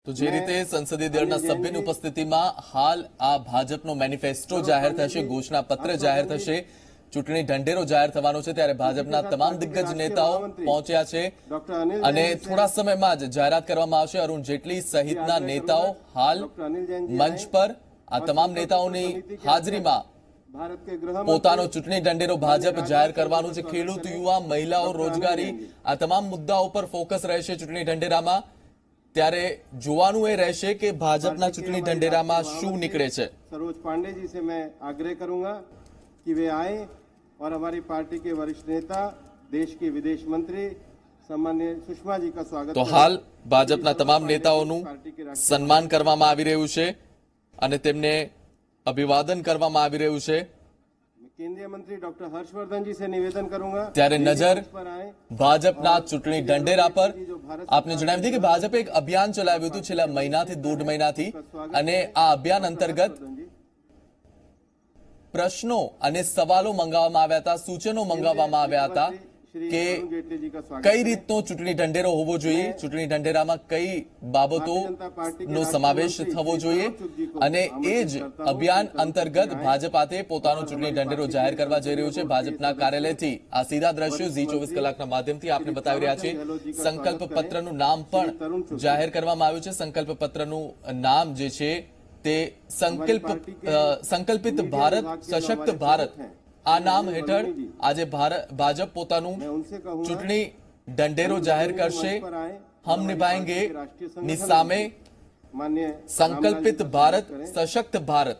તો જે રીતે સંસદીય દળના સભ્યની ઉપસ્થિતિમાં હાલ આ ભાજપનો મેનિફેસ્ટો જાહેર થશે, ઘોષણાપત્ર જાહેર થશે, ચૂંટણી ઢંઢેરો જાહેર થવાનો છે, ત્યારે ભાજપના તમામ દિગ્ગજ નેતાઓ પહોંચ્યા છે અને થોડા સમયમાં જ જાહેરાત કરવામાં આવશે. અરુણ જેટલી સહિતના નેતાઓ હાલ મંચ પર આ તમામ નેતાઓની હાજરીમાં પોતાનો ચૂંટણી ઢંઢેરો ભાજપ જાહેર કરવાનું છે. ખેડૂત, યુવા, મહિલાઓ, રોજગારી આ તમામ મુદ્દાઓ પર ફોકસ રહેશે ચૂંટણી ઢંઢેરામાં. ત્યારે જોવાનું એ રહેશે કે ભાજપના ચૂંટણી ઢંઢેરામાં શું નીકળે છે. सरोज पांडे जी से मैं आग्रह करूंगा कि वे आए और हमारी पार्टी के वरिष्ठ नेता, देश की विदेश मंत्री सम्माननीय सुषमा जी का स्वागत तो हाल भाजपના તમામ નેતાઓનું સન્માન કરવામાં આવી રહ્યું છે અને તેમને અભિવાદન કરવામાં આવી રહ્યું છે. केंद्रीय मंत्री डॉक्टर हर्षवर्धन जी से निवेदन करूंगा ત્યારે નજર ભાજપના ચૂંટણી ઢંઢેરા પર. આપને જણાવી દઈએ કે ભાજપે એક અભિયાન ચલાવ્યું હતું છેલ્લા મહિનાથી, 1.5 મહિનાથી, અને આ અભિયાન અંતર્ગત પ્રશ્નો અને સવાલો મંગાવવામાં આવ્યા હતા, સૂચનો મંગાવવામાં આવ્યા હતા કે કઈ રીતનો ચૂંટણી ઢંઢેરો હોવો જોઈએ, ચૂંટણી ઢંઢેરામાં કઈ બાબતોનો સમાવેશ થવો જોઈએ, અને એ જ અભિયાન અંતર્ગત ભાજપ આતે પોતાનો ચૂંટણી ઢંઢેરો જાહેર કરવા જઈ રહ્યું છે. ભાજપના કાર્યાલયથી આ સીધા દ્રશ્યો ઝી 24 કલાકના માધ્યમથી આપને બતાવી રહ્યા છે. સંકલ્પ પત્રનું નામ પણ જાહેર કરવામાં આવ્યું છે. સંકલ્પ પત્રનું નામ જે છે તે સંકલ્પિત ભારત, સશક્ત ભારત, આ નામ હેઠળ આજે ભાજપ પોતાનું ચૂંટણી ઢંઢેરો જાહેર કરશે. હમ નિભાએંગે ની સામે સંકલ્પિત ભારત, સશક્ત ભારત,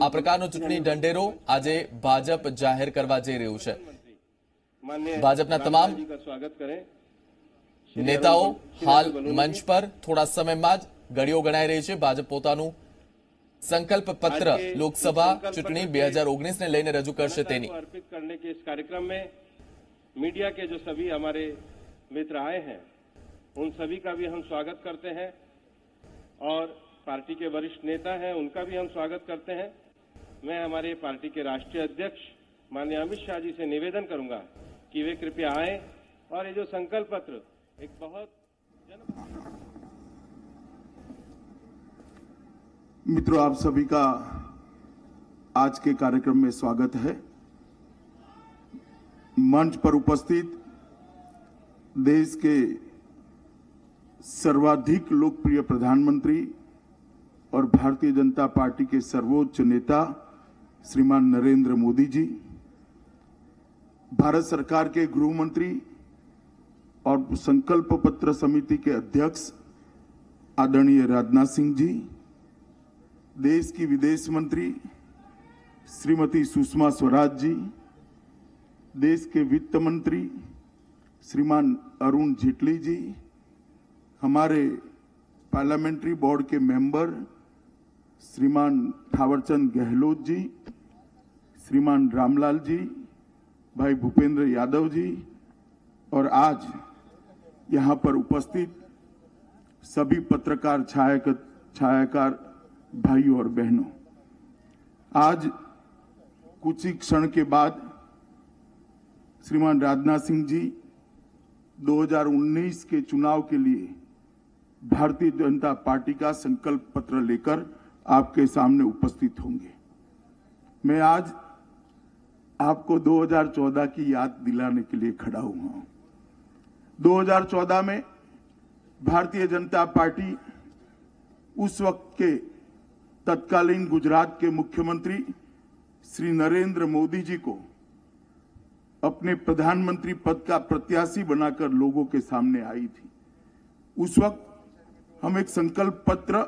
આ પ્રકારનો ચૂંટણી ઢંઢેરો આજે ભાજપ જાહેર કરવા જઈ રહ્યું છે. ભાજપના તમામ નેતાઓ હાલ મંચ પર થોડા સમયમાં જ ઘડીઓ ગણાઈ રહી છે. ભાજપ પોતાનું संकल्प पत्र लोकसभा चुनाव 2019 ने लेने रजू करशे तेनी अर्पित करने के इस कार्यक्रम में मीडिया के जो सभी हमारे मित्र आए हैं, उन सभी का भी हम स्वागत करते हैं और पार्टी के वरिष्ठ नेता हैं उनका भी हम स्वागत करते हैं. मैं हमारे पार्टी के राष्ट्रीय अध्यक्ष माननीय अमित शाह जी से निवेदन करूंगा कि वे कृपया आए और ये जो संकल्प पत्र एक बहुत मित्रों, आप सभी का आज के कार्यक्रम में स्वागत है. मंच पर उपस्थित देश के सर्वाधिक लोकप्रिय प्रधानमंत्री और भारतीय जनता पार्टी के सर्वोच्च नेता श्रीमान नरेंद्र मोदी जी, भारत सरकार के गृह मंत्री और संकल्प पत्र समिति के अध्यक्ष आदरणीय राजनाथ सिंह जी, देश की विदेश मंत्री श्रीमती सुषमा स्वराज जी, देश के वित्त मंत्री श्रीमान अरुण जेटली जी, हमारे पार्लियामेंट्री बोर्ड के मेंबर श्रीमान थावरचंद गहलोत जी, श्रीमान रामलाल जी, भाई भूपेंद्र यादव जी, और आज यहां पर उपस्थित सभी पत्रकार, छायाकार भाइयों और बहनों, आज कुछ ही क्षण के बाद श्रीमान राजनाथ सिंह जी 2019 के चुनाव के लिए भारतीय जनता पार्टी का संकल्प पत्र लेकर आपके सामने उपस्थित होंगे. मैं आज आपको 2014 की याद दिलाने के लिए खड़ा हुआ हूं. 2014 में भारतीय जनता पार्टी उस वक्त के तत्कालीन गुजरात के मुख्यमंत्री श्री नरेंद्र मोदी जी को अपने प्रधानमंत्री पद का प्रत्याशी बनाकर लोगों के सामने आई थी. उस वक्त हम एक संकल्प पत्र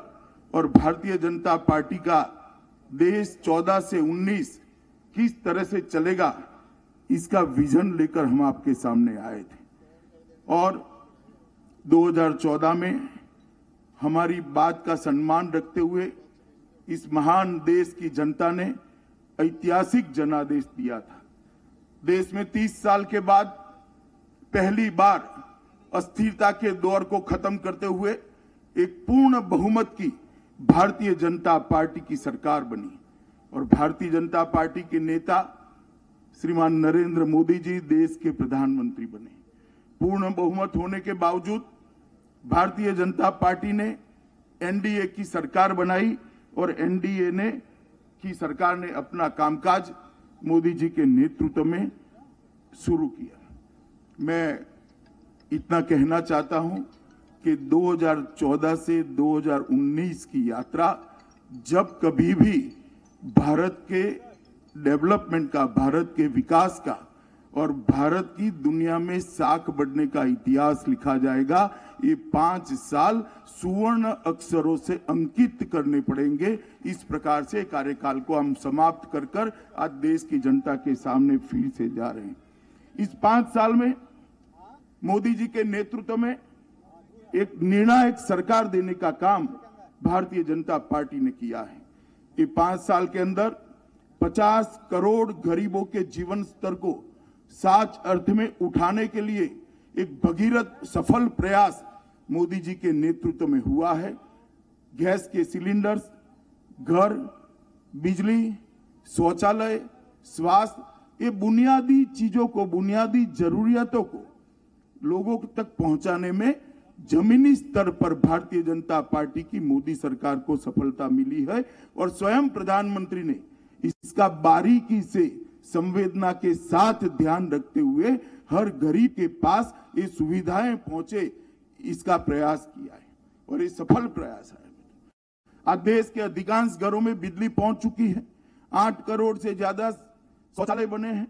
और भारतीय जनता पार्टी का देश 14 से 19 किस तरह से चलेगा इसका विजन लेकर हम आपके सामने आए थे. और 2014 में हमारी बात का सम्मान रखते हुए इस महान देश की जनता ने ऐतिहासिक जनादेश दिया था. देश में 30 साल के बाद पहली बार अस्थिरता के दौर को खत्म करते हुए एक पूर्ण बहुमत की भारतीय जनता पार्टी की सरकार बनी और भारतीय जनता पार्टी के नेता श्रीमान नरेंद्र मोदी जी देश के प्रधानमंत्री बने. पूर्ण बहुमत होने के बावजूद भारतीय जनता पार्टी ने एनडीए की सरकार बनाई और एनडीए ने की सरकार ने अपना कामकाज मोदी जी के नेतृत्व में शुरू किया। मैं इतना कहना चाहता हूं कि 2014 से 2019 की यात्रा जब कभी भी भारत के डेवलपमेंट का, भारत के विकास का और भारत की दुनिया में साख बढ़ने का इतिहास लिखा जाएगा, ये 5 साल सुवर्ण अक्षरों से अंकित करने पड़ेंगे। इस प्रकार से कार्यकाल को हम समाप्त कर कर आज देश की जनता के सामने फिर से जा रहे हैं। इस 5 साल में मोदी जी के नेतृत्व में एक निर्णायक सरकार देने का काम भारतीय जनता पार्टी ने किया है। ये 5 साल के अंदर 50 करोड़ गरीबों के जीवन स्तर को सच अर्थ में उठाने के लिए एक भगीरथ सफल प्रयास मोदी जी के नेतृत्व में हुआ है। गैस के सिलेंडर्स, घर, बिजली, शौचालय, स्वास्थ्य, ये बुनियादी चीजों को, बुनियादी जरूरियातों को लोगों तक पहुंचाने में जमीनी स्तर पर भारतीय जनता पार्टी की मोदी सरकार को सफलता मिली है और स्वयं प्रधानमंत्री ने इसका बारीकी से, संवेदना के साथ ध्यान रखते हुए हर गरीब के पास ये सुविधाएं पहुंचे, इसका प्रयास किया है और ये सफल प्रयास है। आज देश के अधिकांश घरों में बिजली पहुंच चुकी है। 8 करोड़ से ज्यादा शौचालय बने हैं।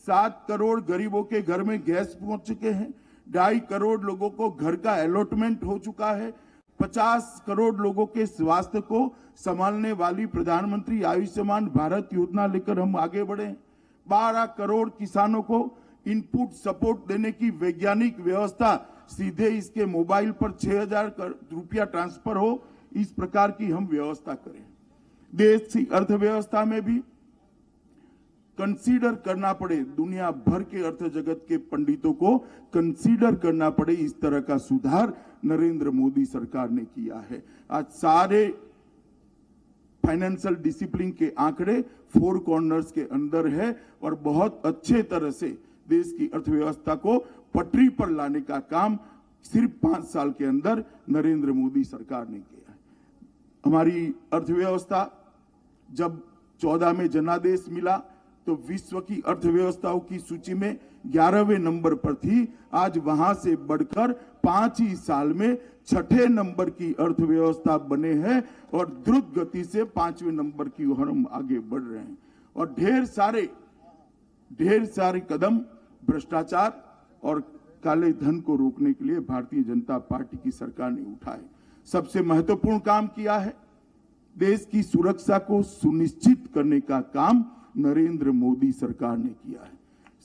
7 करोड़ गरीबों के घर में गैस पहुंच चुके हैं। 2.5 करोड़ लोगों को घर का अलॉटमेंट हो चुका है। 50 करोड़ लोगों के स्वास्थ्य को संभालने वाली प्रधानमंत्री आयुष्मान भारत योजना लेकर हम आगे बढ़े हैं। 12 करोड़ किसानों को इनपुट सपोर्ट देने की वैज्ञानिक व्यवस्था, सीधे इसके मोबाइल पर 6,000 रुपया ट्रांसफर हो, इस प्रकार की हम व्यवस्था करें। देश की अर्थव्यवस्था में भी कंसीडर करना पड़े, दुनिया भर के अर्थ जगत के पंडितों को कंसीडर करना पड़े, इस तरह का सुधार नरेंद्र मोदी सरकार ने किया है। आज सारे फाइनेंशियल डिसिप्लिन के आंकड़े 4 कॉर्नर्स के अंदर है और बहुत अच्छे तरह से देश की अर्थव्यवस्था को पटरी पर लाने का काम सिर्फ 5 साल के अंदर नरेंद्र मोदी सरकार ने किया है। हमारी अर्थव्यवस्था जब 14 में जनादेश मिला तो विश्व की अर्थव्यवस्थाओं की सूची में 11वें नंबर पर थी। आज वहां से बढ़कर 5 ही साल में 6ठे नंबर की अर्थव्यवस्था बने हैं और द्रुत गति से 5वें नंबर की ओर हम आगे बढ़ रहे हैं। और ढेर सारे कदम भ्रष्टाचार और काले धन को रोकने के लिए भारतीय जनता पार्टी की सरकार ने उठाए। सबसे महत्वपूर्ण काम किया है, देश की सुरक्षा को सुनिश्चित करने का काम नरेंद्र मोदी सरकार ने किया है।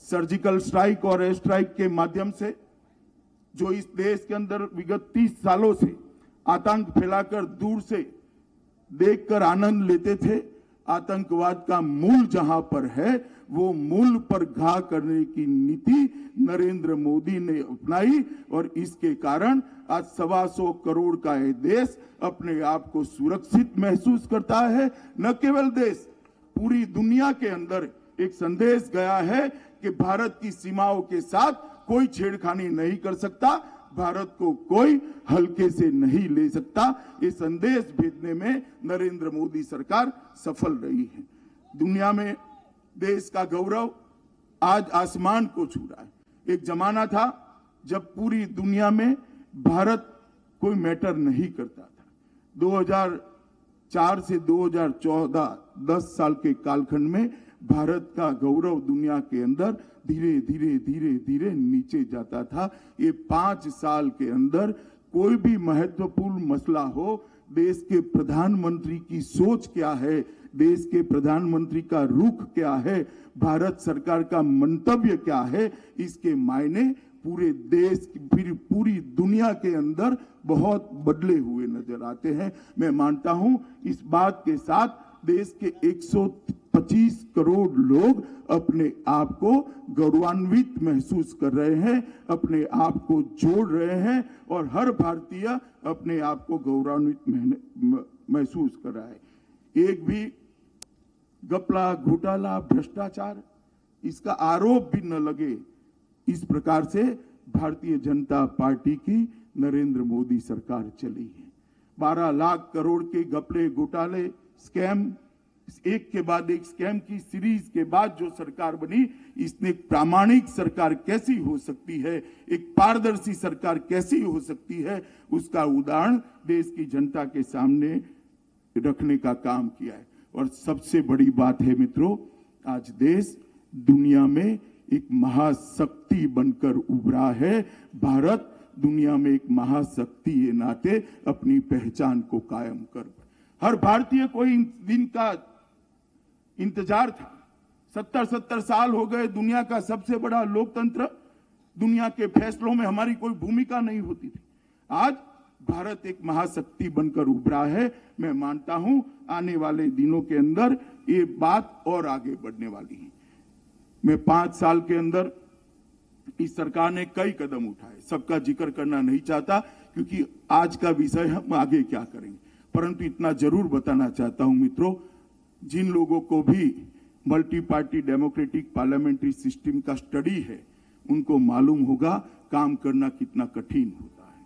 सर्जिकल स्ट्राइक और एयर स्ट्राइक के माध्यम से जो इस देश के अंदर विगत 30 सालों से आतंक फैलाकर दूर से देखकर आनंद लेते थे, आतंकवाद का मूल जहां पर है वो मूल पर घा करने की नीति नरेंद्र मोदी ने अपनाई और इसके कारण आज 125 करोड़ का ये देश अपने आप को सुरक्षित महसूस करता है। न केवल देश, पूरी दुनिया के अंदर एक संदेश गया है कि भारत की सीमाओं के साथ कोई छेड़खानी नहीं कर सकता, भारत को कोई हल्के से नहीं ले सकता। ये संदेश भेजने में नरेंद्र मोदी सरकार सफल रही है। दुनिया में देश का गौरव आज आसमान को छू रहा है। एक जमाना था जब पूरी दुनिया में भारत कोई मैटर नहीं करता था। 2004 से 2014 10 साल के कालखंड में भारत का गौरव दुनिया के अंदर धीरे धीरे नीचे जाता था। ये 5 साल के अंदर कोई भी महत्वपूर्ण मसला हो, देश के प्रधानमंत्री की सोच क्या है, देश के प्रधानमंत्री का रुख क्या है, भारत सरकार का मंतव्य क्या है, इसके मायने पूरे देश फिर पूरी दुनिया के अंदर बहुत बदले हुए नजर आते हैं। मैं मानता हूं इस बात के साथ देश के 125 करोड़ लोग अपने आप को गौरवान्वित महसूस कर रहे हैं, अपने आप को जोड़ रहे हैं और हर भारतीय अपने आप को गौरवान्वित महसूस कर रहा है। एक भी घपला, घोटाला, भ्रष्टाचार इसका आरोप भी न लगे, इस प्रकार से भारतीय जनता पार्टी की नरेंद्र मोदी सरकार चली है। 12 लाख करोड़ के घपले घोटाले स्कैम, एक के बाद एक स्कैम की सीरीज के बाद जो सरकार बनी, इसने एक प्रामाणिक सरकार कैसी हो सकती है, एक पारदर्शी सरकार कैसी हो सकती है, उसका उदाहरण देश की जनता के सामने रखने का काम किया है। और सबसे बड़ी बात है मित्रों, आज देश दुनिया में एक महाशक्ति बनकर उभरा है। भारत दुनिया में एक महाशक्ति के नाते अपनी पहचान को कायम कर, हर भारतीय को इन दिन का इंतजार था। 70 साल हो गए, दुनिया का सबसे बड़ा लोकतंत्र, दुनिया के फैसलों में हमारी कोई भूमिका नहीं होती थी। आज भारत एक महाशक्ति बनकर उभरा है। मैं मानता हूं आने वाले दिनों के अंदर ये बात और आगे बढ़ने वाली है। मैं 5 साल के अंदर इस सरकार ने कई कदम उठाए, सबका जिक्र करना नहीं चाहता क्योंकि आज का विषय हम आगे क्या करेंगे, परंतु इतना जरूर बताना चाहता हूं मित्रों, जिन लोगों को भी multi party democratic parliamentary system का स्टडी है, उनको मालूम होगा काम करना कितना कठिन होता है,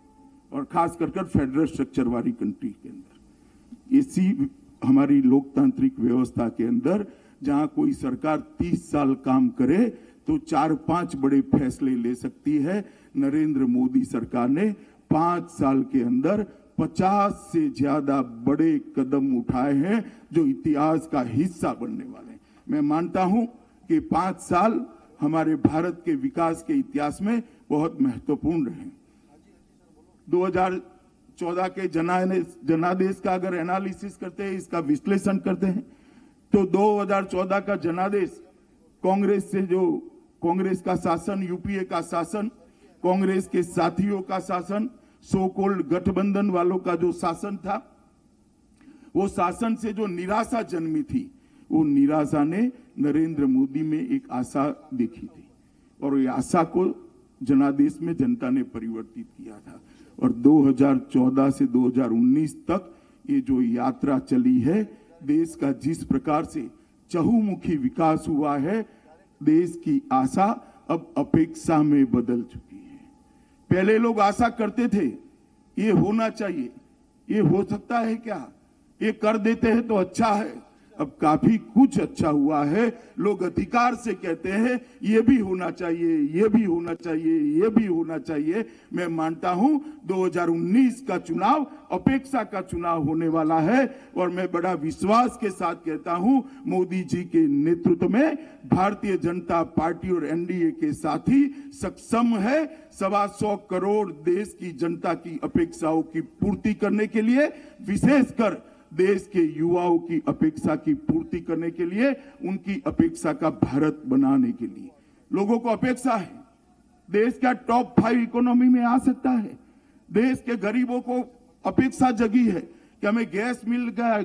और खास कर फेडरल स्ट्रक्चर वाली कंट्री के अंदर, इसी हमारी लोकतांत्रिक व्यवस्था के अंदर जहां कोई सरकार 30 साल काम करे तो 4-5 बड़े फैसले ले सकती है। नरेंद्र मोदी सरकार ने 5 साल के अंदर 50 से ज्यादा बड़े कदम उठाए हैं जो इतिहास का हिस्सा बनने वाले हैं। मैं मानता हूं कि 5 साल हमारे भारत के विकास के इतिहास में बहुत महत्वपूर्ण रहे। 2014 के जनादेश का अगर एनालिसिस करते हैं, इसका विश्लेषण करते हैं, तो 2014 का जनादेश कांग्रेस का शासन, यूपीए का शासन, कांग्रेस के साथियों का शासन, सो कॉल्ड गठबंधन वालों का जो शासन था, वो शासन से जो निराशा जन्मी थी, वो निराशा ने नरेंद्र मोदी में एक आशा देखी थी, और ये आशा को जनादेश में जनता ने परिवर्तित किया था। और 2014 से 2019 तक ये जो यात्रा चली है, देश का जिस प्रकार से चहुमुखी विकास हुआ है, देश की आशा अब अपेक्षा में बदल चुकी है। पहले लोग आशा करते थे ये होना चाहिए, ये हो सकता है क्या, ये कर देते हैं तो अच्छा है। अब काफी कुछ अच्छा हुआ है। लोग अधिकार से कहते हैं ये भी होना चाहिए, ये भी होना चाहिए, ये भी होना चाहिए। मैं मानता हूं 2019 का चुनाव अपेक्षा का चुनाव होने वाला है, और मैं बड़ा विश्वास के साथ कहता हूं मोदी जी के नेतृत्व में भारतीय जनता पार्टी और एनडीए के साथी सक्षम है 125 करोड़ देश की जनता की अपेक्षाओं की पूर्ति करने के लिए, विशेषकर देश के युवाओं की अपेक्षा की पूर्ति करने के लिए, उनकी अपेक्षा का भारत बनाने के लिए। लोगों को अपेक्षा है देश का टॉप 5 इकोनॉमी में आ सकता है। देश के गरीबों को अपेक्षा जगी है कि हमें गैस मिल गया,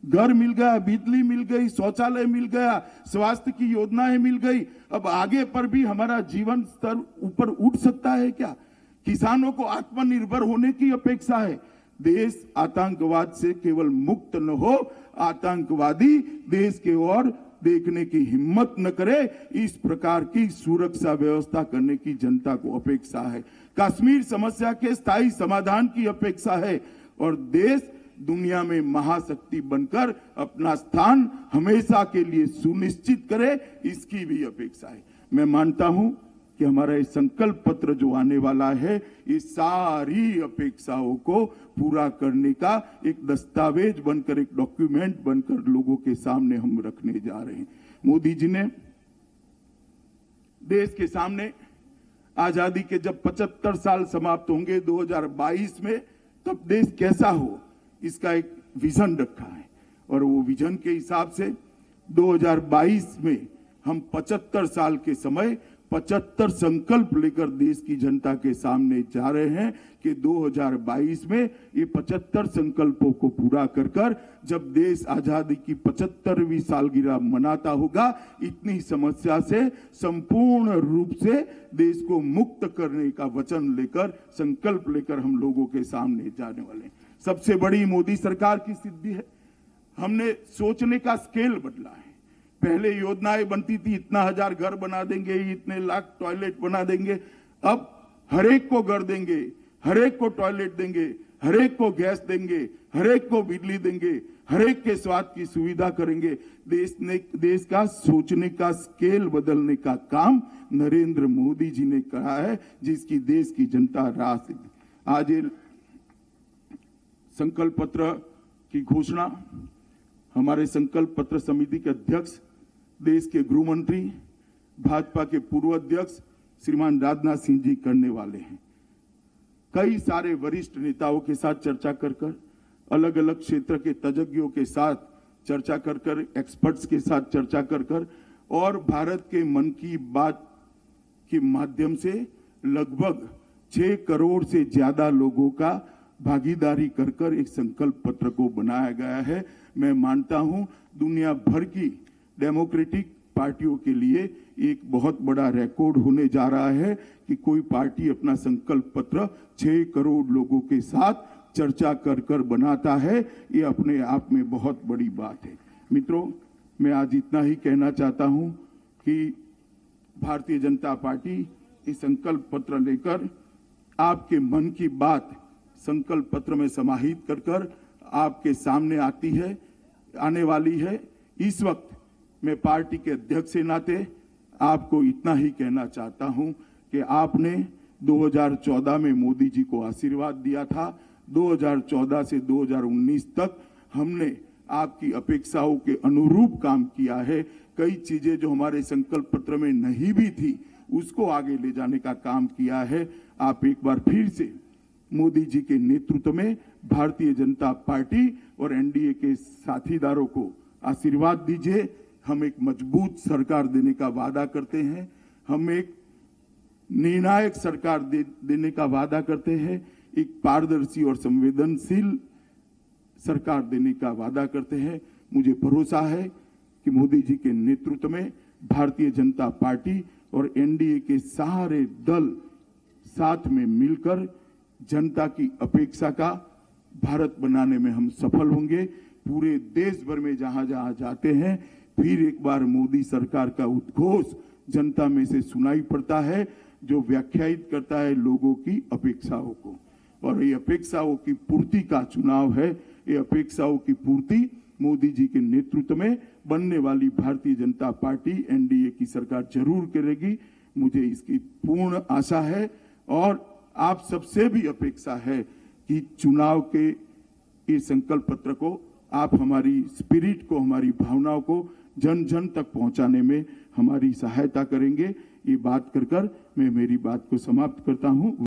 घर मिल गया, बिजली मिल गई, शौचालय मिल गया, स्वास्थ्य की योजनाएं मिल गई। अब आगे पर भी हमारा जीवन स्तर ऊपर उठ सकता है क्या? किसानों को आत्मनिर्भर होने की अपेक्षा है। देश आतंकवाद से केवल मुक्त न हो, आतंकवादी देश के ओर देखने की हिम्मत न करे, इस प्रकार की सुरक्षा व्यवस्था करने की जनता को अपेक्षा है। कश्मीर समस्या के स्थायी समाधान की अपेक्षा है, और देश दुनिया में महाशक्ति बनकर अपना स्थान हमेशा के लिए सुनिश्चित करे, इसकी भी अपेक्षा है। मैं मानता हूं कि हमारा ये संकल्प पत्र जो आने वाला है, ये सारी अपेक्षाओं को पूरा करने का एक दस्तावेज बनकर, एक डॉक्यूमेंट बनकर लोगों के सामने हम रखने जा रहे हैं। मोदी जी ने देश के सामने आजादी के जब 75 साल समाप्त होंगे 2022 में, तब देश कैसा हो, इसका एक विजन रखा है, और वो विजन के हिसाब से 2022 में हम 75 साल के समय 75 संकल्प लेकर देश की जनता के सामने जा रहे हैं कि 2022 में ये 75 संकल्पों को पूरा कर कर जब देश आजादी की 75वीं सालगिरह मनाता होगा, इतनी समस्या से संपूर्ण रूप से देश को मुक्त करने का वचन लेकर, संकल्प लेकर हम लोगों के सामने जाने वाले हैं। सबसे बड़ी मोदी सरकार की सिद्धि है, हमने सोचने का स्केल बदला है। पहले योजनाएं बनती थी, इतना 1000 घर बना देंगे, इतने लाख टॉयलेट बना देंगे। अब हर एक को घर देंगे, हर एक को टॉयलेट देंगे, हर एक को गैस देंगे, हर एक को बिजली देंगे, हर एक के स्वास्थ्य की सुविधा करेंगे। देश का सोचने का स्केल बदलने का काम नरेंद्र मोदी जी ने कहा है, जिसकी देश की जनता राह से आज ये संकल्प पत्र की घोषणा हमारे संकल्प पत्र समिति के अध्यक्ष, देश के गृह मंत्री, भाजपा के पूर्व अध्यक्ष श्रीमान राजनाथ सिंह जी करने वाले हैं। कई सारे वरिष्ठ नेताओं के साथ चर्चा कर अलग अलग क्षेत्र के तज्ञों के साथ चर्चा कर एक्सपर्ट्स के साथ चर्चा कर और भारत के मन की बात के माध्यम से लगभग 6 करोड़ से ज्यादा लोगों का भागीदारी कर एक संकल्प पत्र को बनाया गया है। मैं मानता हूं दुनिया भर की डेमोक्रेटिक पार्टियों के लिए एक बहुत बड़ा रिकॉर्ड होने जा रहा है कि कोई पार्टी अपना संकल्प पत्र 6 करोड़ लोगों के साथ चर्चा कर बनाता है। ये अपने आप में बहुत बड़ी बात है। मित्रों, मैं आज इतना ही कहना चाहता हूं कि भारतीय जनता पार्टी ये संकल्प पत्र लेकर आपके मन की बात संकल्प पत्र में समाहित कर आपके सामने आने वाली है। इस वक्त मैं पार्टी के अध्यक्ष के नाते आपको इतना ही कहना चाहता हूं कि आपने 2014 में मोदी जी को आशीर्वाद दिया था। 2014 से 2019 तक हमने आपकी अपेक्षाओं के अनुरूप काम किया है। कई चीजें जो हमारे संकल्प पत्र में नहीं भी थी उसको आगे ले जाने का काम किया है। आप एक बार फिर से मोदी जी के नेतृत्व में भारतीय जनता पार्टी और एनडीए के साथीदारों को आशीर्वाद दीजिए। हम एक मजबूत सरकार देने का वादा करते हैं। हम एक निर्णायक सरकार देने का वादा करते हैं। एक पारदर्शी और संवेदनशील सरकार देने का वादा करते हैं। मुझे भरोसा है कि मोदी जी के नेतृत्व में भारतीय जनता पार्टी और एनडीए के सारे दल साथ में मिलकर जनता की अपेक्षा का भारत बनाने में हम सफल होंगे। पूरे देश भर में जहां जहां जाते हैं फिर एक बार मोदी सरकार का उद्घोष जनता में से सुनाई पड़ता है, जो व्याख्यायित करता है लोगों की अपेक्षाओं को। और ये अपेक्षाओं की पूर्ति का चुनाव है। ये अपेक्षाओं की पूर्ति मोदी जी के नेतृत्व में बनने वाली भारतीय जनता पार्टी एनडीए की सरकार जरूर करेगी। मुझे इसकी पूर्ण आशा है और आप सबसे भी अपेक्षा है कि चुनाव के ये संकल्प पत्र को आप हमारी स्पिरिट को, हमारी भावनाओं को जन जन तक पहुंचाने में हमारी सहायता करेंगे। ये बात कर मैं मेरी बात को समाप्त करता हूं।